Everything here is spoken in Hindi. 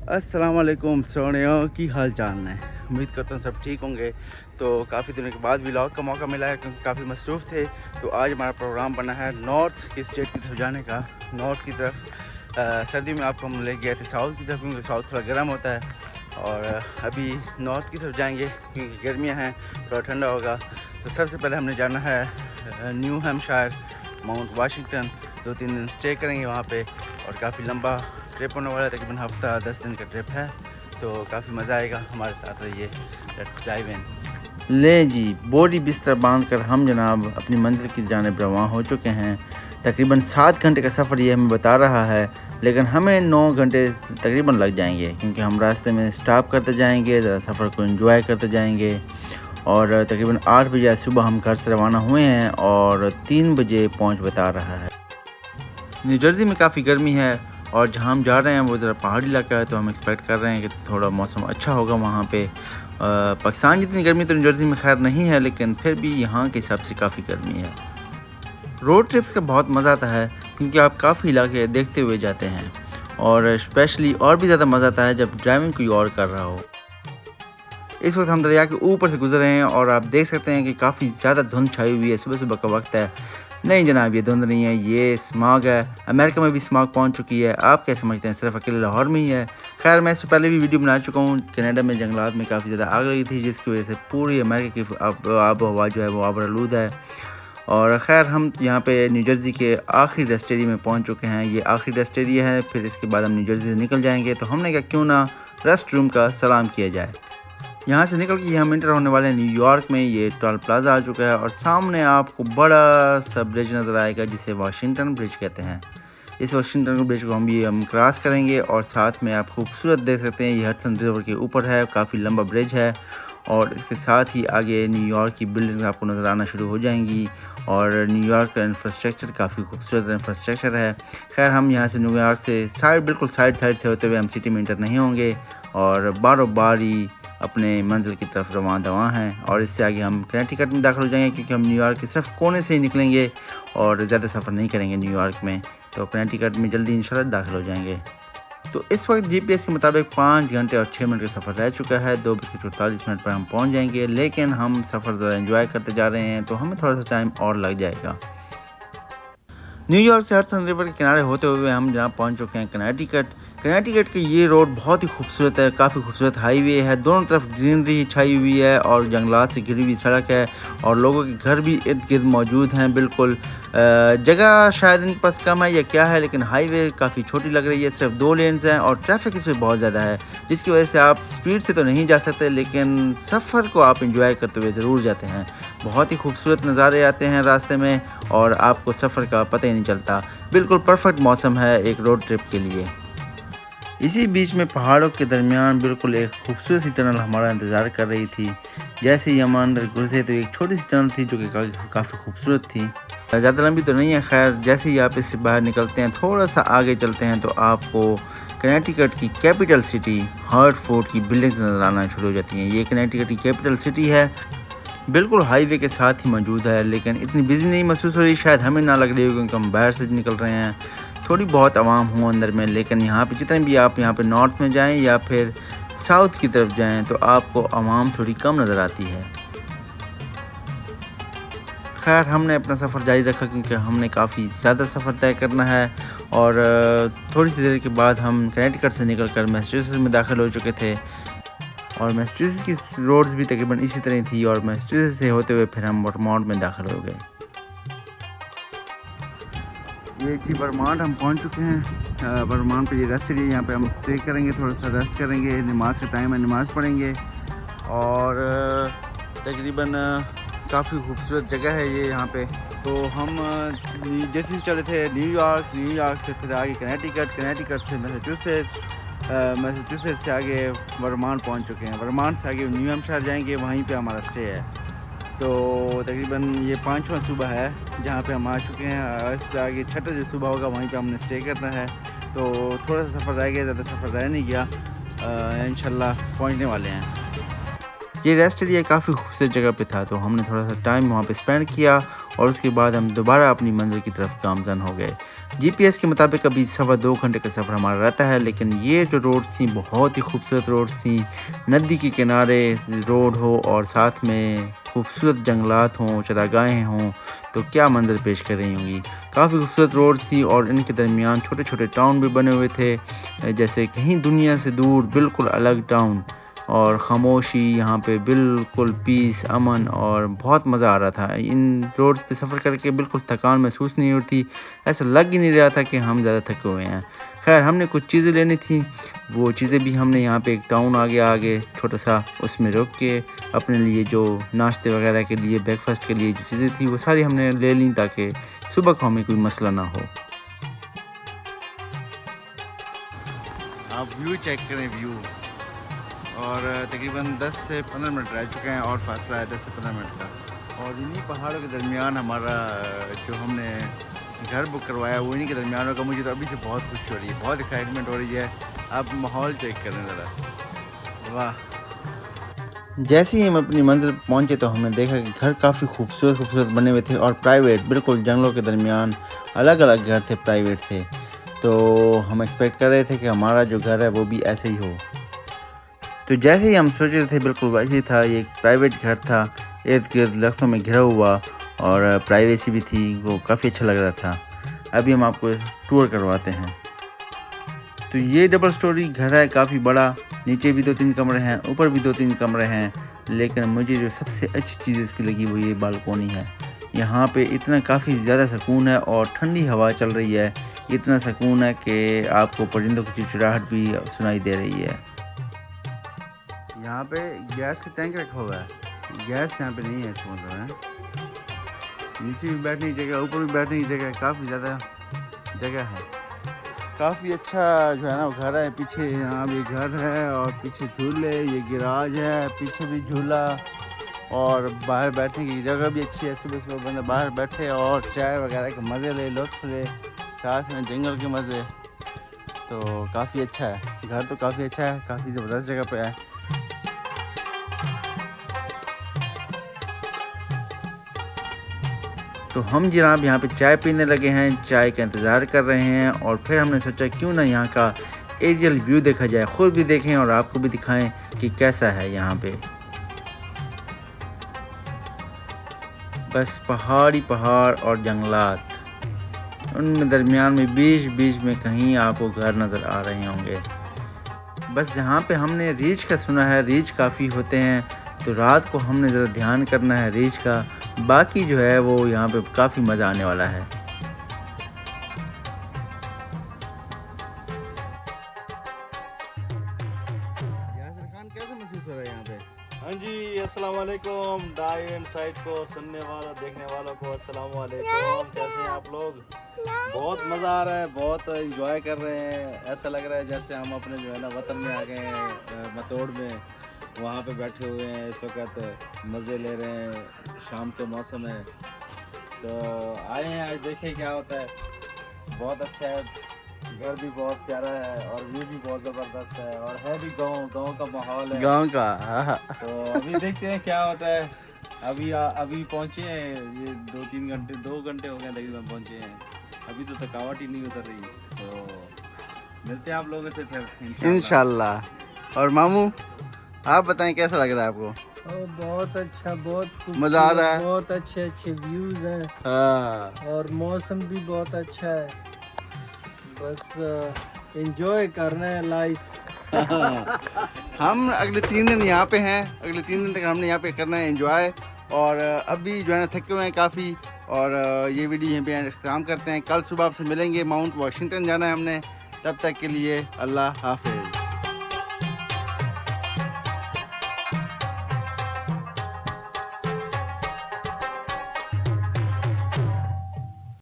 अस्सलाम वालेकुम सोनियो की हाल चाल है। उम्मीद करता हूँ सब ठीक होंगे। तो काफ़ी दिनों के बाद व्लॉग का मौका मिला है क्योंकि काफ़ी मसरूफ़ थे। तो आज हमारा प्रोग्राम बना है नॉर्थ की स्टेट की तरफ जाने का। नॉर्थ की तरफ सर्दी में आपको हम ले गए थे साउथ की तरफ क्योंकि साउथ थोड़ा गर्म होता है। और अभी नॉर्थ की तरफ जाएंगे क्योंकि गर्मियाँ हैं, थोड़ा ठंडा होगा। तो सबसे पहले हमने जाना है न्यू हैम्पशायर, माउंट वाशिंगटन। 2-3 दिन स्टे करेंगे वहाँ पे और काफ़ी लंबा ट्रिप होने वाला है, तकरीबन हफ्ता 10 दिन का ट्रिप है। तो काफ़ी मज़ा आएगा, हमारे साथ रहिए। Let's dive in. ले जी, बोरी बिस्तर बांधकर हम जनाब अपनी मंजिल की जानिब रवां हो चुके हैं। तकरीबन 7 घंटे का सफ़र ये हमें बता रहा है, लेकिन हमें 9 घंटे तकरीबन लग जाएंगे क्योंकि हम रास्ते में स्टॉप करते जाएंगे, ज़रा सफ़र को एंजॉय करते जाएंगे। और तकरीबन 8 बजे आज सुबह हम घर से रवाना हुए हैं और 3 बजे पहुंच बता रहा है। न्यू जर्सी में काफ़ी गर्मी है और जहाँ हम जा रहे हैं वो ज़रा पहाड़ी इलाका है, तो हम एक्सपेक्ट कर रहे हैं कि थोड़ा मौसम अच्छा होगा वहाँ पे। पाकिस्तान जितनी गर्मी तो न्यू जर्सी में खैर नहीं है, लेकिन फिर भी यहाँ के हिसाब से काफ़ी गर्मी है। रोड ट्रिप्स का बहुत मज़ा आता है क्योंकि आप काफ़ी इलाके देखते हुए जाते हैं और स्पेशली और भी ज़्यादा मज़ा आता है जब ड्राइविंग कोई और कर रहा हो। इस वक्त हम दरिया के ऊपर से गुजर रहे हैं और आप देख सकते हैं कि काफ़ी ज़्यादा धुंध छाई हुई है। सुबह सुबह का वक्त है। नहीं जनाब, ये धुंध नहीं है, ये स्मॉग है। अमेरिका में भी स्मॉग पहुंच चुकी है। आप क्या समझते हैं सिर्फ अकेले लाहौर में ही है? खैर, मैं इससे पहले भी वीडियो बना चुका हूँ। कनाडा में जंगलात में काफ़ी ज़्यादा आग लगी थी, जिसकी वजह से पूरी अमेरिका की आब हवा जो है वो आबरालूद है। और ख़ैर, हम यहाँ पे न्यू जर्सी के आखिरी रेस्ट एरिया में पहुँच चुके हैं। ये आखिरी रेस्ट एरिया है, फिर इसके बाद हम न्यू जर्सी से निकल जाएंगे। तो हमने कहा क्यों ना रेस्ट रूम का सलाम किया जाए। यहाँ से निकल के हम इंटर होने वाले हैं न्यूयॉर्क में। ये टोल प्लाजा आ चुका है और सामने आपको बड़ा सा ब्रिज नज़र आएगा जिसे वाशिंगटन ब्रिज कहते हैं। इस वाशिंगटन ब्रिज को हम क्रॉस करेंगे और साथ में आप खूबसूरत देख सकते हैं, ये हडसन रिवर के ऊपर है, काफ़ी लंबा ब्रिज है। और इसके साथ ही आगे न्यूयॉर्क की बिल्डिंग्स आपको नज़र आना शुरू हो जाएंगी और न्यूयॉर्क का इंफ्रास्ट्रक्चर काफ़ी खूबसूरत इंफ्रास्ट्रक्चर है। खैर, हम यहाँ से न्यूयॉर्क से बिल्कुल साइड से होते हुए हम सिटी में इंटर नहीं होंगे और बारों बारी अपने मंजिल की तरफ रवां दवां हैं। और इससे आगे हम कनेटिकट में दाखिल हो जाएंगे क्योंकि हम न्यूयॉर्क के सिर्फ कोने से ही निकलेंगे और ज़्यादा सफ़र नहीं करेंगे न्यूयॉर्क में। तो कनेटिकट में जल्दी इंशाल्लाह दाखिल हो जाएंगे। तो इस वक्त जीपीएस के मुताबिक 5 घंटे और 6 मिनट का सफ़र रह चुका है। 2:44 पर हम पहुंच जाएंगे, लेकिन हम सफ़र ज़रा एंजॉय करते जा रहे हैं तो हमें थोड़ा सा टाइम और लग जाएगा। न्यूयॉर्क से हडसन रिवर के किनारे होते हुए हम जहाँ पहुँच चुके हैं कनेटिकट। कनेटिकट की ये रोड बहुत ही खूबसूरत है, काफ़ी खूबसूरत हाईवे है। दोनों तरफ ग्रीनरी छाई हुई है और जंगलात से घिरी हुई सड़क है और लोगों के घर भी इर्द गिर्द मौजूद हैं। बिल्कुल जगह शायद इनके पास कम है या क्या है, लेकिन हाईवे काफ़ी छोटी लग रही है। सिर्फ 2 लेन्स हैं और ट्रैफिक इसमें बहुत ज़्यादा है, जिसकी वजह से आप स्पीड से तो नहीं जा सकते, लेकिन सफ़र को आप इंजॉय करते हुए ज़रूर जाते हैं। बहुत ही खूबसूरत नज़ारे आते हैं रास्ते में और आपको सफ़र का पता ही नहीं चलता। बिल्कुल परफेक्ट मौसम है एक रोड ट्रिप के लिए। इसी बीच में पहाड़ों के दरमियान बिल्कुल एक खूबसूरत सी टनल हमारा इंतज़ार कर रही थी। जैसे ही हम अंदर घुसे तो एक छोटी सी टनल थी जो कि काफ़ी खूबसूरत थी। ज़्यादा लंबी तो नहीं है। खैर, जैसे ही आप इससे बाहर निकलते हैं, थोड़ा सा आगे चलते हैं तो आपको कनेटिकट की कैपिटल सिटी हार्टफोर्ड की बिल्डिंग्स नज़र आना शुरू हो जाती हैं। ये कनेटिकट की कैपिटल सिटी है, बिल्कुल हाईवे के साथ ही मौजूद है, लेकिन इतनी बिजी नहीं महसूस हो रही। शायद हमें ना लग रही हो क्योंकि हम बाहर से निकल रहे हैं। थोड़ी बहुत आवाम हो अंदर में, लेकिन यहाँ पे जितने भी आप यहाँ पे नॉर्थ में जाएं या फिर साउथ की तरफ जाएं तो आपको आवाम थोड़ी कम नज़र आती है। खैर, हमने अपना सफ़र जारी रखा क्योंकि हमने काफ़ी ज़्यादा सफ़र तय करना है और थोड़ी सी देर के बाद हम कनेटिकट से निकल कर मैसाचुसेट्स में दाखिल हो चुके थे और मैसाचुसेट्स की रोड्स भी तकरीबन इसी तरह थी और मैसाचुसेट्स से होते हुए फिर हम वर्मोंट में दाखिल हो गए। ये जी वर्मोंट हम पहुंच चुके हैं। वर्मोंट पे ये रेस्ट एरिया, यहाँ पे हम स्टे करेंगे, थोड़ा सा रेस्ट करेंगे। नमाज का टाइम है, नमाज़ पढ़ेंगे और तकरीबन काफ़ी खूबसूरत जगह है ये यहाँ पे। तो हम जैसे ही चले थे न्यूयॉर्क से फिर आगे कनेटिकट से मैसाचुसेट्स से आगे वर्मोंट पहुँच चुके हैं। वर्मोंट से आगे न्यू हैम्पशायर जाएंगे, वहीं पे हमारा स्टे है। तो तकरीबन ये 5वां सूबा है जहाँ पे हम आ चुके हैं। इस पर आगे 6ठा जो सूबा होगा वहीं पे हमने स्टे करना है। तो थोड़ा सा सफ़र रह गया, ज़्यादा सफ़र रह नहीं गया। इंशाल्लाह पहुँचने वाले हैं। ये रेस्ट एरिया काफ़ी खूबसूरत जगह पे था, तो हमने थोड़ा सा टाइम वहाँ पे स्पेंड किया और उसके बाद हम दोबारा अपनी मंजिल की तरफ गामज़न हो गए। जीपीएस के मुताबिक अभी 2.25 घंटे का सफ़र हमारा रहता है, लेकिन ये जो रोड्स थी बहुत ही खूबसूरत रोड्स थी। नदी के किनारे रोड हो और साथ में खूबसूरत जंगलात हों, चरागाहें हों, तो क्या मंजर पेश कर रही होंगी। काफ़ी खूबसूरत रोड्स थी और इनके दरमियान छोटे छोटे टाउन भी बने हुए थे, जैसे कहीं दुनिया से दूर बिल्कुल अलग टाउन, और ख़ामोशी यहाँ पे बिल्कुल पीस, अमन, और बहुत मज़ा आ रहा था। इन रोड्स पे सफ़र करके बिल्कुल थकान महसूस नहीं होती, ऐसा लग ही नहीं रहा था कि हम ज़्यादा थके हुए हैं। खैर, हमने कुछ चीज़ें लेनी थी, वो चीज़ें भी हमने यहाँ पे एक टाउन आगे छोटा सा, उसमें रुक के अपने लिए जो नाश्ते वगैरह के लिए, ब्रेकफास्ट के लिए जो चीज़ें थी वो सारी हमने ले लीं ताकि सुबह को हमें कोई मसला ना हो। आप व्यू चेक करें, व्यू। और तकरीबन 10 से 15 मिनट रह चुके हैं और फासला है 10 से 15 मिनट का। और इन्हीं पहाड़ों के दरमियान हमारा जो हमने घर बुक करवाया वो इन्हीं के दरमियान होगा। मुझे तो अभी से बहुत खुशी हो रही है, बहुत एक्साइटमेंट हो रही है। आप माहौल चेक करें ज़रा, वाह। जैसे ही हम अपनी मंजिल पर पहुँचे तो हमने देखा कि घर काफ़ी खूबसूरत बने हुए थे और प्राइवेट, बिल्कुल जंगलों के दरमियान अलग अलग घर थे, प्राइवेट थे। तो हम एक्सपेक्ट कर रहे थे कि हमारा जो घर है वो भी ऐसे ही हो। तो जैसे ही हम सोच रहे थे बिल्कुल वैसे ही था। ये एक प्राइवेट घर था, इर्द गिर्द दरख्तों में घिरा हुआ, और प्राइवेसी भी थी, वो काफ़ी अच्छा लग रहा था। अभी हम आपको टूर करवाते हैं। तो ये डबल स्टोरी घर है, काफ़ी बड़ा। नीचे भी 2-3 कमरे हैं, ऊपर भी 2-3 कमरे हैं, लेकिन मुझे जो सबसे अच्छी चीज़ इसकी लगी वो ये बालकोनी है। यहाँ पे इतना काफ़ी ज़्यादा सुकून है और ठंडी हवा चल रही है। इतना सुकून है कि आपको परिंदों की चिड़चिड़ाहट भी सुनाई दे रही है। यहाँ पे गैस का टैंक रखा हुआ है। गैस यहाँ पे नहीं है, इसका मतलब है। नीचे भी बैठने की जगह, ऊपर भी बैठने की जगह, काफ़ी ज़्यादा जगह है। काफ़ी अच्छा जो है ना वो घर है। पीछे यहाँ भी घर है और पीछे झूले, ये गिराज है, पीछे भी झूला, और बाहर बैठने की जगह भी अच्छी है। सुबह सुबह बंदा बाहर बैठे और चाय वगैरह के मज़े ले, लुत्फ़ ले, साथ में जंगल के मज़े। तो काफ़ी अच्छा है घर, तो काफ़ी अच्छा है, काफ़ी ज़बरदस्त जगह पे है। तो हम जनाब यहाँ पे चाय पीने लगे हैं, चाय का इंतज़ार कर रहे हैं, और फिर हमने सोचा क्यों ना यहाँ का एरियल व्यू देखा जाए, ख़ुद भी देखें और आपको भी दिखाएं कि कैसा है यहाँ पे। बस पहाड़ और जंगलात, उनमें दरमियान में बीच में कहीं आपको घर नज़र आ रहे होंगे। बस जहाँ पे हमने रीछ का सुना है, रीछ काफ़ी होते हैं, तो रात को हमने ज़रा ध्यान करना है रीछ का। बाकी जो है वो यहाँ पे काफ़ी मज़ा आने वाला है। यासिर खान, कैसा महसूस हो रहा है यहाँ पे? हाँ जी, अस्सलाम वालेकुम। डाइव एंड साइड को सुनने वालों, देखने वालों को अस्सलाम वालेकुम। कैसे हैं आप लोग? बहुत मज़ा आ रहा है, बहुत इंजॉय कर रहे हैं। ऐसा लग रहा है जैसे हम अपने जो है ना वतन में आ गए हैं, मतोड़ में। वहाँ पे बैठे हुए हैं, इस वक्त मज़े ले रहे हैं, शाम के मौसम है। तो आए हैं, आज देखें क्या होता है। बहुत अच्छा है, घर भी बहुत प्यारा है और व्यू भी बहुत ज़बरदस्त है, और है भी गांव का माहौल है, गाँव का। तो अभी देखते हैं क्या होता है। अभी पहुंचे हैं, ये 2 घंटे हो गए तकरीबन पहुंचे हैं। अभी तो थकावट ही नहीं उतर रही। तो मिलते हैं आप लोगों से फिर इंशाल्लाह। और मामू, आप बताएं कैसा लग रहा है आपको? बहुत अच्छा, बहुत खूबसूरत, मज़ा आ रहा है? बहुत अच्छे व्यूज हैं, हाँ। और मौसम भी बहुत अच्छा है। बस एंजॉय करना है लाइफ। हम अगले 3 दिन यहाँ पे हैं, अगले 3 दिन तक हमने यहाँ पे करना है एंजॉय। और अभी जो है ना थके हुए हैं काफ़ी, और ये वीडियो यहीं पे इख्तिताम करते हैं। कल सुबह आपसे मिलेंगे, माउंट वाशिंगटन जाना है हमने। तब तक के लिए अल्लाह हाफ़िज़।